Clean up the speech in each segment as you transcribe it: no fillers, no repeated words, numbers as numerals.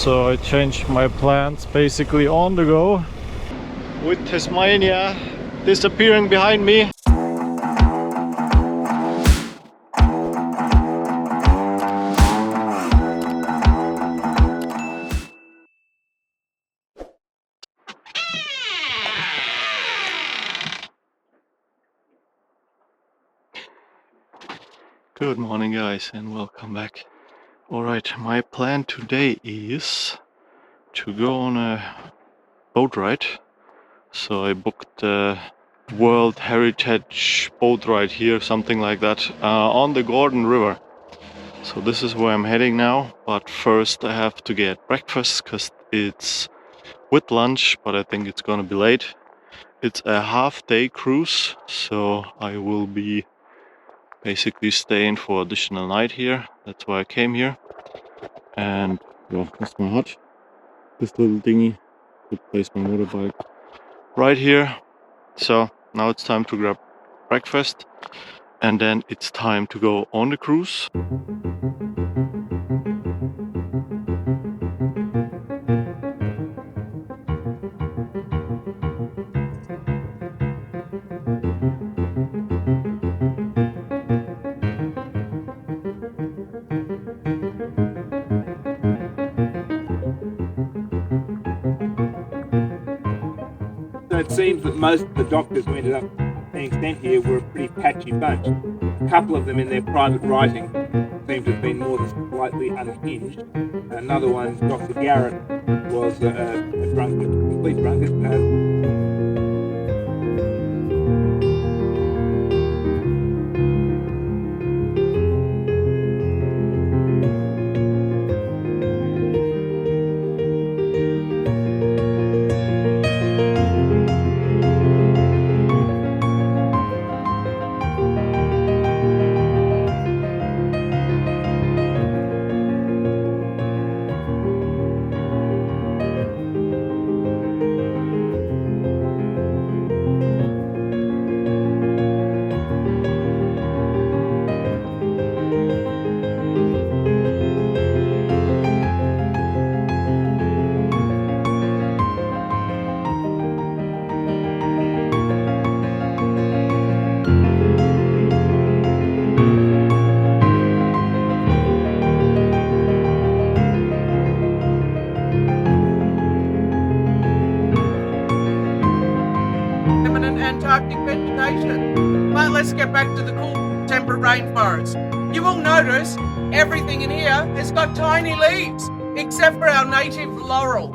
So I changed my plans basically on the go, with Tasmania disappearing behind me. Good morning guys and welcome back. Alright, my plan today is to go on a boat ride. So I booked the World Heritage boat ride here, something like that, on the Gordon River. So this is where I'm heading now, but first I have to get breakfast because it's with lunch, but I think it's gonna be late. It's a half-day cruise, so I will be basically staying for additional night here. That's why I came here. And yeah, that's my hut. This little dinghy could place my motorbike right here. So now it's time to grab breakfast and then it's time to go on the cruise. It seems that most of the doctors who ended up being sent here were a pretty patchy bunch. A couple of them in their private writing seem to have been more than slightly unhinged. Another one, Dr. Garrett, was a drunkard, complete drunkard. Antarctic vegetation. But let's get back to the cool temperate rainforest. You will notice everything in here has got tiny leaves, except for our native laurel.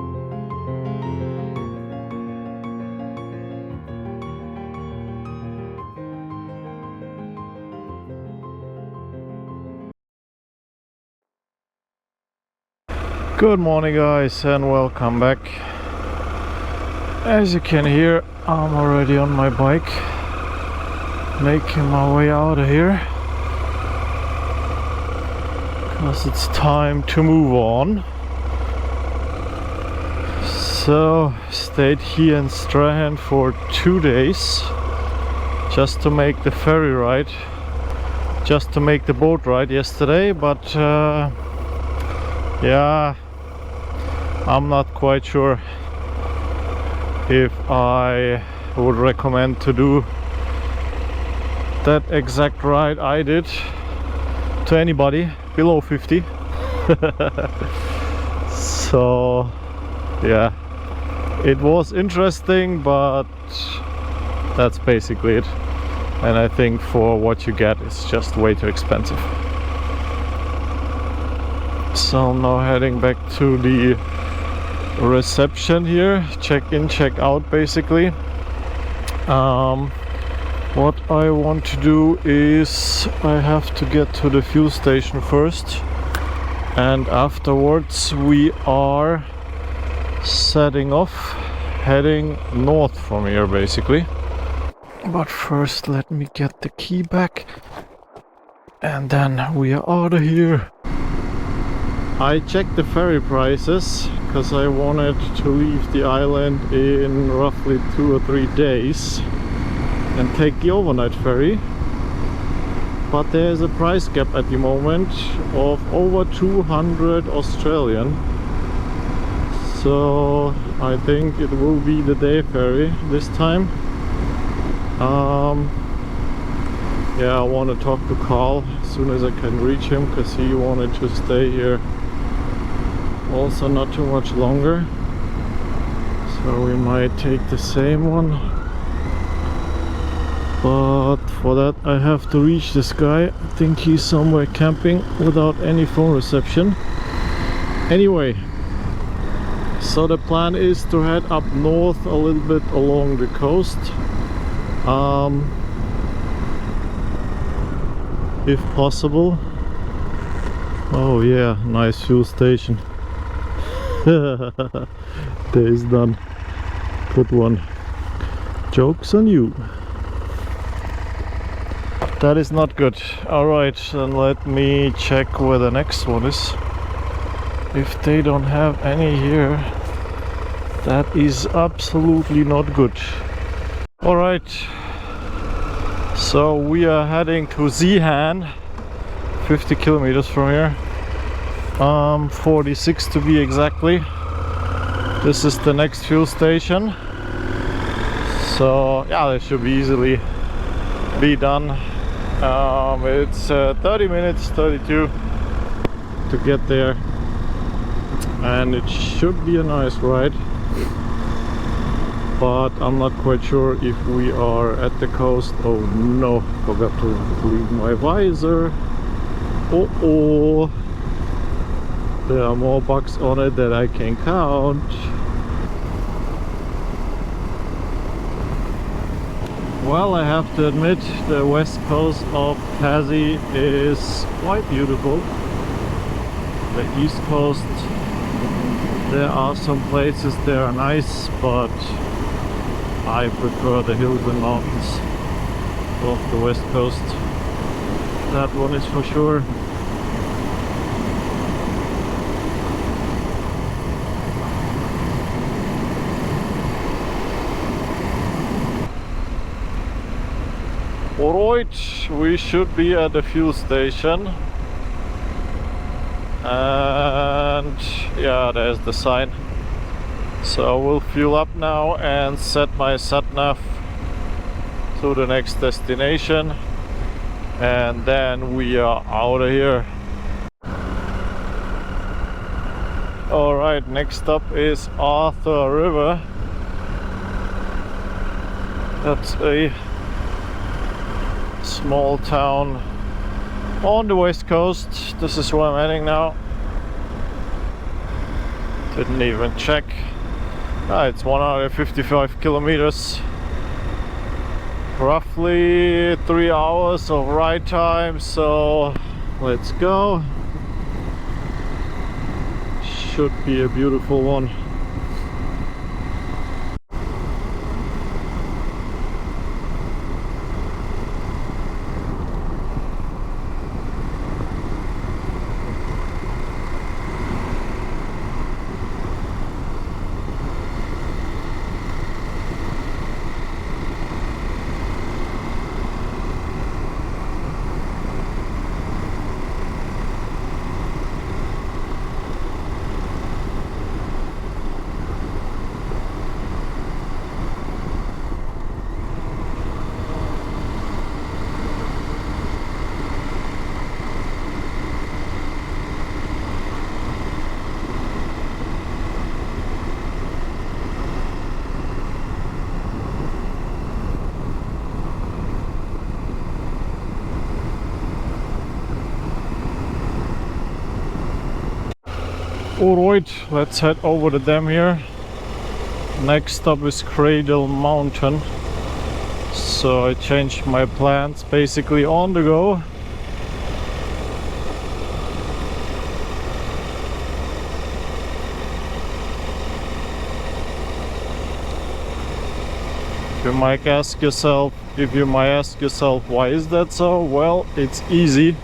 Good morning guys and welcome back. As you can hear, I'm already on my bike, making my way out of here, because it's time to move on. So, stayed here in Strahan for 2 days, just to make the ferry ride, just to make the boat ride yesterday, but yeah, I'm not quite sure if I would recommend to do that exact ride I did to anybody below 50. So yeah, it was interesting, but that's basically it. And I think for what you get, it's just way too expensive. So I'm now heading back to the reception here, check in, check out basically. What I want to do is I have to get to the fuel station first, and afterwards we are setting off, heading north from here basically. But first let me get the key back and then we are out of here. I checked the ferry prices because I wanted to leave the island in roughly 2 or 3 days and take the overnight ferry. But there's a price gap at the moment of over 200 Australian So I think it will be the day ferry this time. Yeah, I want to talk to Carl as soon as I can reach him, because he wanted to stay here also not too much longer. So we might take the same one. But for that I have to reach this guy. I think he's somewhere camping without any phone reception. Anyway, so the plan is to head up north a little bit along the coast. If possible. Oh yeah, nice fuel station. Day is done. Good one. Joke's on you. That is not good. Alright, then let me check where the next one is. If they don't have any here, that is absolutely not good. Alright, so we are heading to Strahan, 50 kilometers from here. 46 to be exactly. This is the next fuel station. So yeah, that should be easily be done. It's 30 minutes, 32 to get there, and it should be a nice ride, but I'm not quite sure if we are at the coast. Oh no, forgot to leave my visor. Oh, there are more bugs on it than I can count. Well, I have to admit, the west coast of Tassie is quite beautiful. The east coast, there are some places that are nice, but I prefer the hills and mountains of the west coast. That one is for sure. Alright, we should be at the fuel station, and yeah, there's the sign. So we'll fuel up now and set my sat-nav to the next destination, and then we are out of here. Alright, next up is Arthur River. That's a small town on the west coast. This is where I'm heading now. Didn't even check. It's 155 kilometers, roughly 3 hours of ride time, so let's go. Should be a beautiful one. Alright, let's head over the dam here. Next stop is Cradle Mountain. So I changed my plans basically on the go. You might ask yourself, why is that so? Well, it's easy.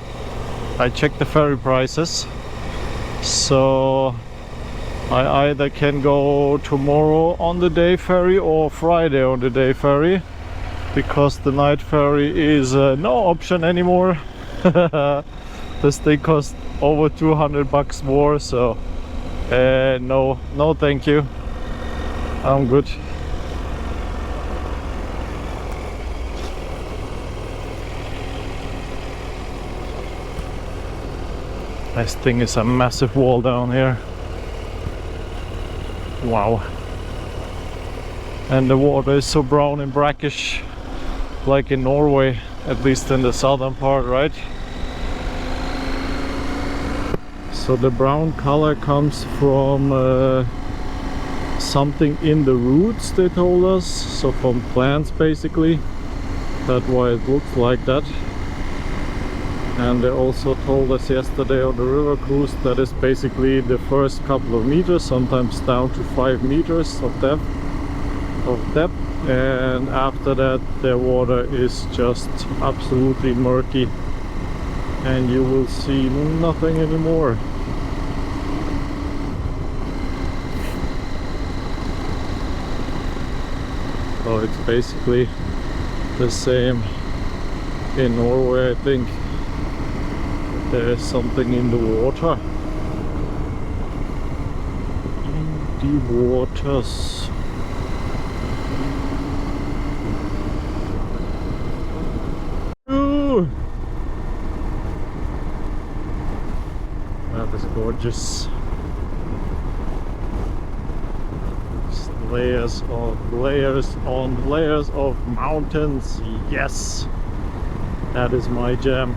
I checked the ferry prices. So I either can go tomorrow on the day ferry or Friday on the day ferry, because the night ferry is no option anymore. This thing costs over 200 bucks more, so No, no thank you. I'm good. This thing is a massive wall down here. Wow. And the water is so brown and brackish, like in Norway, at least in the southern part, right? So the brown color comes from something in the roots, they told us, so from plants basically. That's why it looks like that. And they also told us yesterday on the river cruise that it's basically the first couple of meters, sometimes down to 5 meters of depth, and after that the water is just absolutely murky and you will see nothing anymore. So it's basically the same in Norway, I think. There is something in the water. In the waters. Ooh. That is gorgeous. Just layers on layers of mountains. Yes, that is my jam.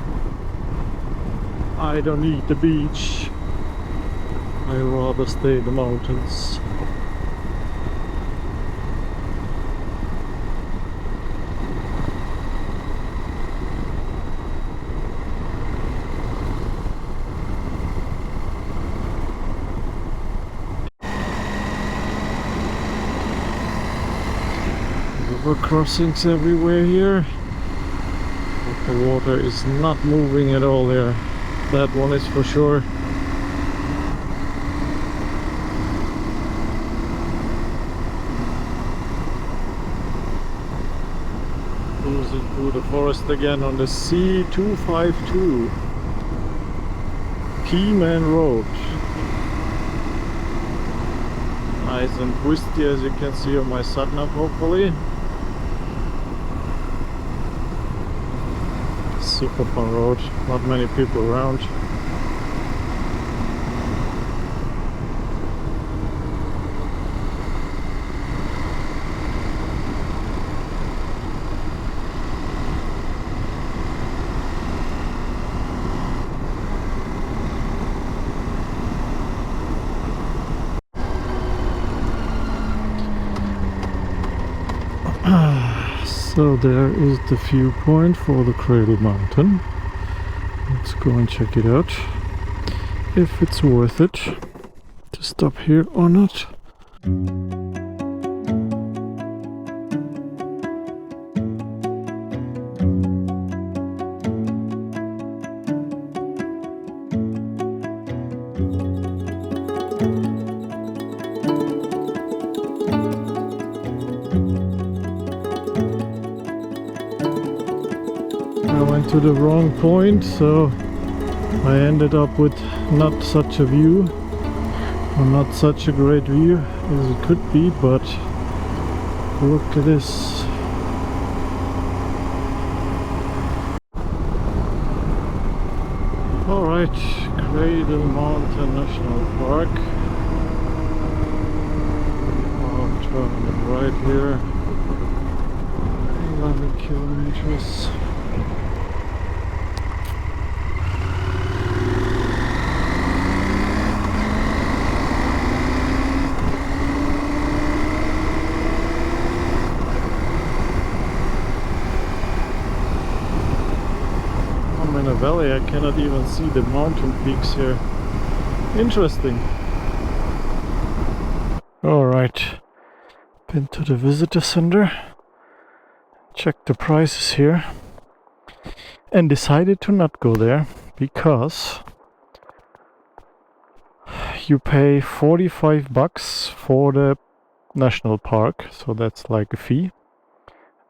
I don't need the beach. I rather stay in the mountains. River crossings everywhere here. But the water is not moving at all here. That one is for sure. Cruising through the forest again on the S3-E27 Keyman Road. Nice and twisty, as you can see on my sat-nav, hopefully. Super fun road, not many people around. So there is the viewpoint for the Cradle Mountain. Let's go and check it out. If it's worth it to stop here or not. I went to the wrong point, so I ended up with not such a view, or not such a great view as it could be, but look at this. Alright, Cradle Mountain National Park. I'll turn right here. 11 kilometers. In a valley, I cannot even see the mountain peaks here. Interesting. Alright, been to the visitor center, checked the prices here, and decided to not go there because you pay 45 bucks for the national park, so that's like a fee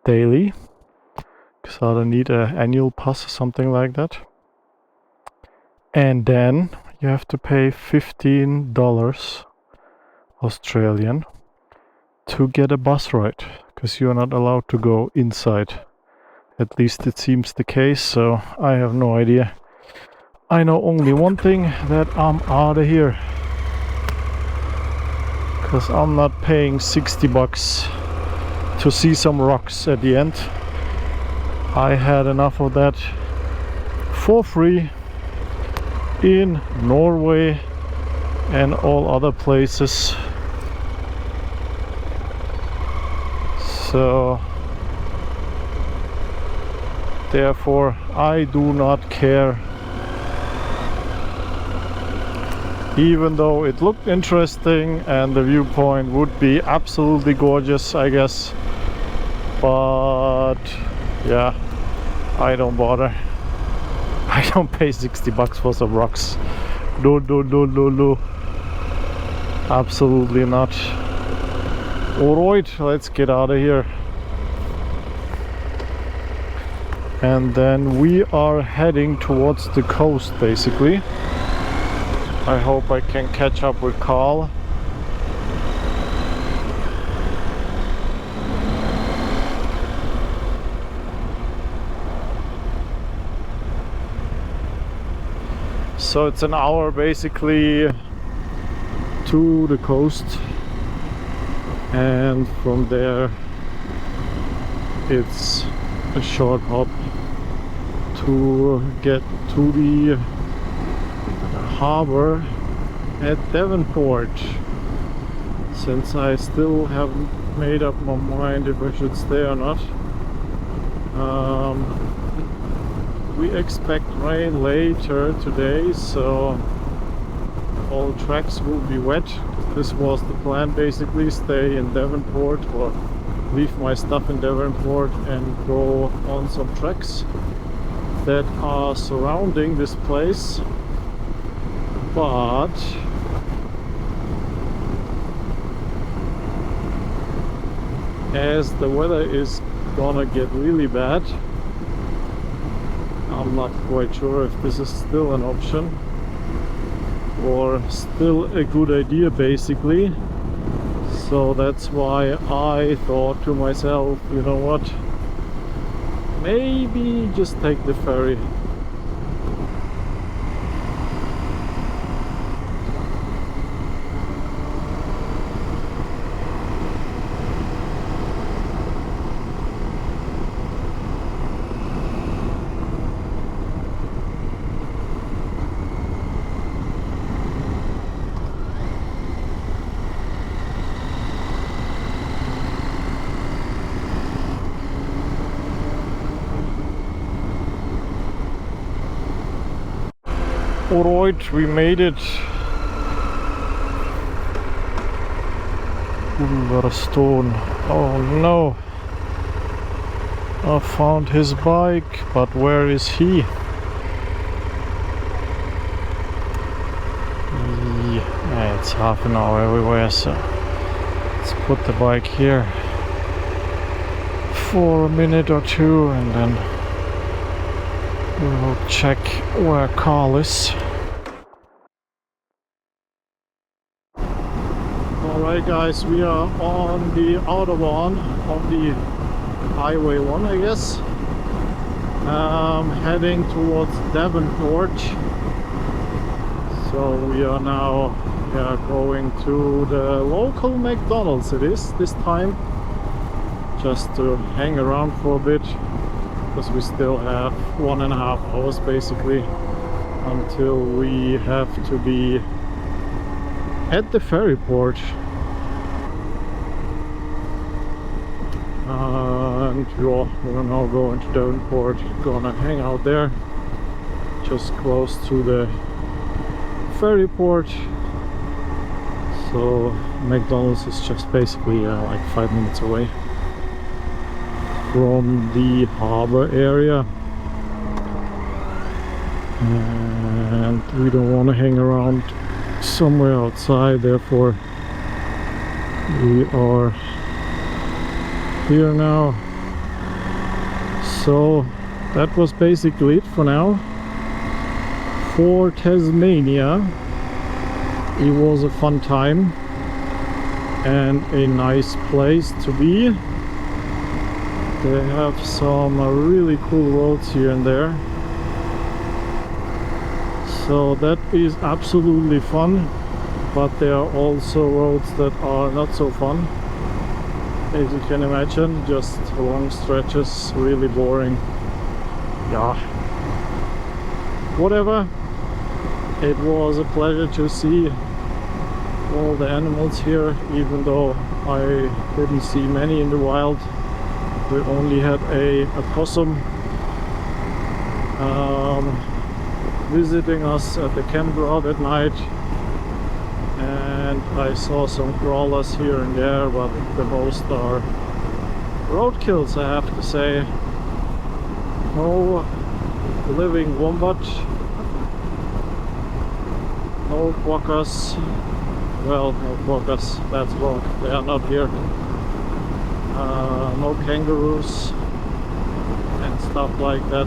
daily. Because I don't need an annual pass or something like that. And then you have to pay $15 Australian to get a bus ride, because you're not allowed to go inside. At least it seems the case, so I have no idea. I know only one thing, that I'm out of here. Because I'm not paying $60 to see some rocks at the end. I had enough of that for free in Norway and all other places. So therefore I do not care, even though it looked interesting and the viewpoint would be absolutely gorgeous, I guess. But yeah, I don't bother. I don't pay $60 for some rocks. No. Absolutely not. Alright, let's get out of here. And then we are heading towards the coast, basically. I hope I can catch up with Carl. So it's an hour basically to the coast, and from there it's a short hop to get to the harbor at Devonport, since I still haven't made up my mind if I should stay or not. We expect rain later today, so all tracks will be wet. This was the plan, basically, stay in Devonport or leave my stuff in Devonport and go on some tracks that are surrounding this place. But as the weather is gonna get really bad, I'm not quite sure if this is still an option or still a good idea, basically. So that's why I thought to myself, you know what, maybe just take the ferry. Alright, we made it. Ooh, got a stone. Oh no. I found his bike, but where is he? Yeah, it's half an hour everywhere, so let's put the bike here for a minute or two, and then we'll check where Carl is. Alright guys, we are on the Autobahn, on the Highway 1, I guess. Heading towards Devonport. So we are now going to the local McDonald's, it is this time. Just to hang around for a bit, because we still have 1.5 hours basically until we have to be at the ferry port. And we're now going to Devonport, gonna hang out there, just close to the ferry port. So McDonald's is just basically like 5 minutes away from the harbor area, and we don't want to hang around somewhere outside, therefore we are here now. So that was basically it for now for Tasmania. It was a fun time and a nice place to be. They have some really cool roads here and there, so that is absolutely fun. But there are also roads that are not so fun, as you can imagine. Just long stretches, really boring. Yeah, whatever. It was a pleasure to see all the animals here, even though I didn't see many in the wild. We only had a possum visiting us at the campground at night, and I saw some crawlers here and there, but the most are roadkills, I have to say. No living wombat, no quokkas. Well, no quokkas, that's wrong, they are not here. No kangaroos and stuff like that,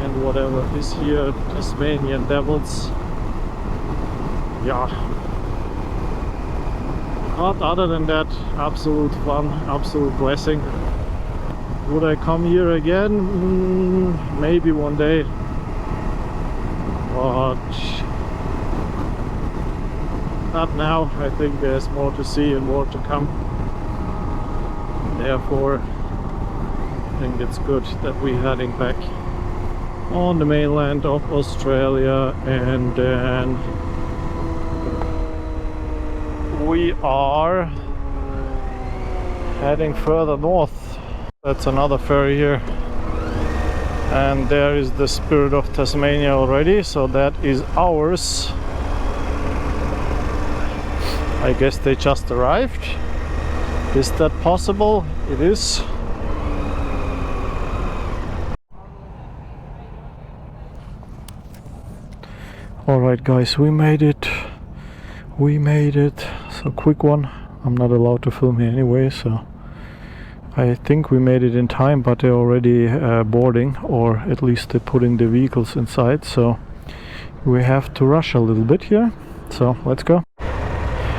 and whatever is here, Tasmanian devils. Yeah, but other than that, absolute fun, absolute blessing. Would I come here again? Maybe one day, but not now. I think there's more to see and more to come. Therefore, I think it's good that we're heading back on the mainland of Australia, and then we are heading further north. That's another ferry here, and there is the Spirit of Tasmania already, so that is ours. I guess they just arrived. Is that possible? It is. Alright guys, we made it. We made it. So quick one. I'm not allowed to film here anyway, so I think we made it in time, but they're already boarding, or at least they're putting the vehicles inside, so we have to rush a little bit here. So let's go.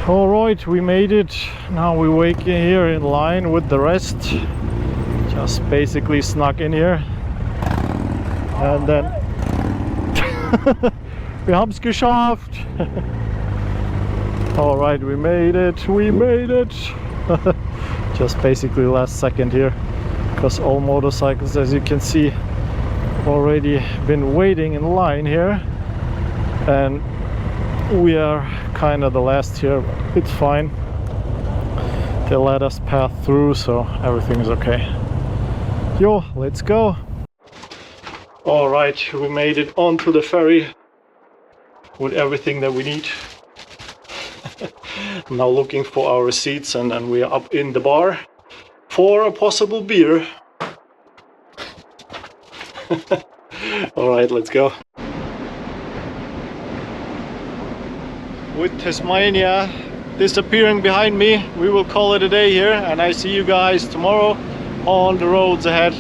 Alright, we made it. Now we're waiting here in line with the rest. Just basically snuck in here. And then wir haben's geschafft. Alright, we made it. We made it. Just basically last second here, because all motorcycles, as you can see, already been waiting in line here, and we are kind of the last here. It's fine, they let us pass through, so everything is okay. Yo, let's go. All right, we made it onto the ferry with everything that we need. Now looking for our seats, and then we are up in the bar for a possible beer. All right, let's go. With Tasmania disappearing behind me, we will call it a day here, and I see you guys tomorrow on the roads ahead.